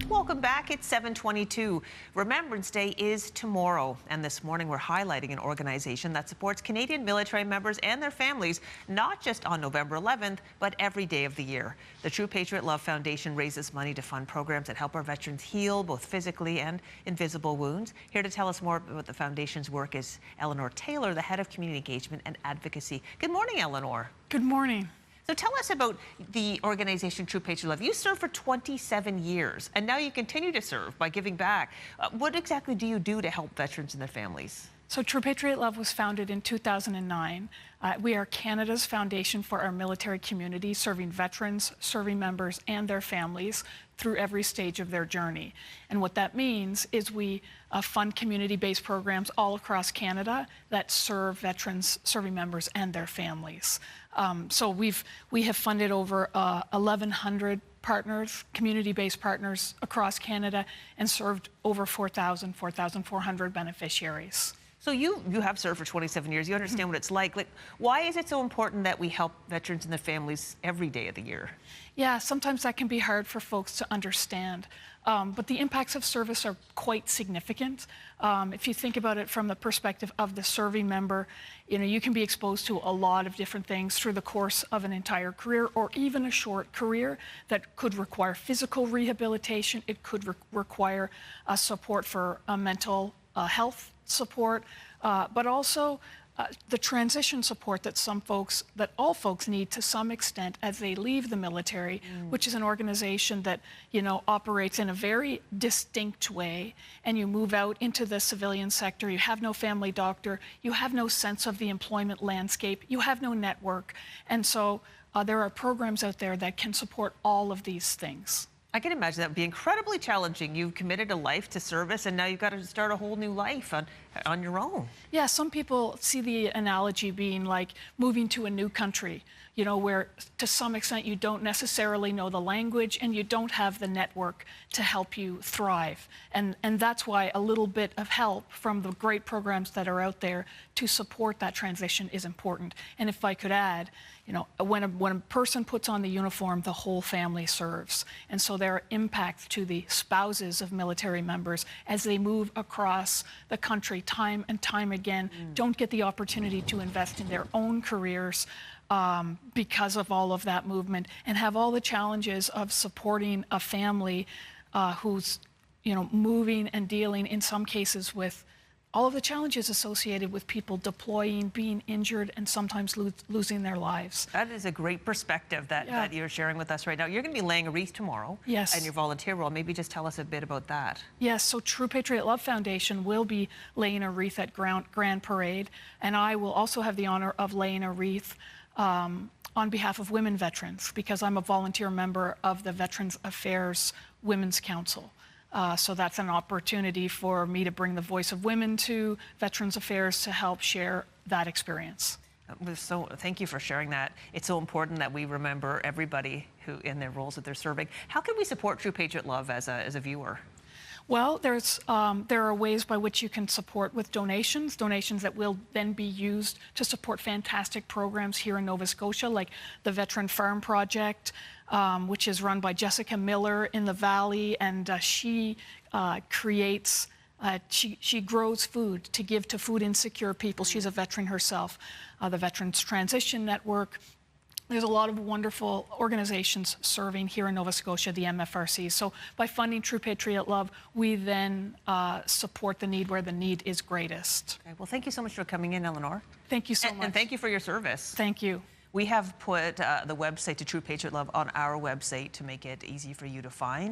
Welcome back. It's 7:22. Remembrance Day is tomorrow, and this morning we're highlighting an organization that supports Canadian military members and their families, not just on November 11th, but every day of the year. The True Patriot Love Foundation raises money to fund programs that help our veterans heal both physically and invisible wounds. Here to tell us more about the foundation's work is Eleanor Taylor, the head of community engagement and advocacy. Good morning, Eleanor. Good morning. So tell us about the organization True Patriot Love. You served for 27 years, and now you continue to serve by giving back. What exactly do you do to help veterans and their families? So True Patriot Love was founded in 2009. We are Canada's foundation for our military community, serving veterans, serving members, and their families through every stage of their journey. And what that means is we fund community-based programs all across Canada that serve veterans, serving members, and their families. So we have funded over 1,100 partners, community-based partners across Canada, and served over 4,400 beneficiaries. So you have served for 27 years. You understand what it's like. Why is it so important that we help veterans and their families every day of the year? Yeah, sometimes that can be hard for folks to understand. But the impacts of service are quite significant. If you think about it from the perspective of the serving member, you can be exposed to a lot of different things through the course of an entire career, or even a short career that could require physical rehabilitation. It could require support for mental health support, but also the transition support that all folks need to some extent as they leave the military, which is an organization that, operates in a very distinct way, and you move out into the civilian sector. You have no family doctor, you have no sense of the employment landscape, you have no network. And so there are programs out there that can support all of these things. I can imagine that would be incredibly challenging. You've committed a life to service, and now you've got to start a whole new life on your own. Yeah, some people see the analogy being like moving to a new country, where to some extent you don't necessarily know the language and you don't have the network to help you thrive. And that's why a little bit of help from the great programs that are out there to support that transition is important. And if I could add, when a person puts on the uniform, the whole family serves. And so there are impacts to the spouses of military members as they move across the country time and time again, don't get the opportunity to invest in their own careers because of all of that movement, and have all the challenges of supporting a family who's, moving and dealing in some cases with all of the challenges associated with people deploying, being injured, and sometimes losing their lives. That is a great perspective that you're sharing with us right now. You're going to be laying a wreath tomorrow. Yes. And your volunteer role. Maybe just tell us a bit about that. Yes, so True Patriot Love Foundation will be laying a wreath at Grand Parade, and I will also have the honor of laying a wreath on behalf of women veterans, because I'm a volunteer member of the Veterans Affairs Women's Council. So that's an opportunity for me to bring the voice of women to Veterans Affairs to help share that experience. So thank you for sharing that. It's so important that we remember everybody who in their roles that they're serving. How can we support True Patriot Love as a viewer? Well, there are ways by which you can support with donations that will then be used to support fantastic programs here in Nova Scotia, like the Veteran Farm Project, which is run by Jessica Miller in the Valley, and she creates, she grows food to give to food insecure people. She's a veteran herself. The Veterans Transition Network. There's a lot of wonderful organizations serving here in Nova Scotia, the MFRC. So by funding True Patriot Love, we then support the need where the need is greatest. Okay. Well, thank you so much for coming in, Eleanor. Thank you so much. And thank you for your service. Thank you. We have put the website to True Patriot Love on our website to make it easy for you to find.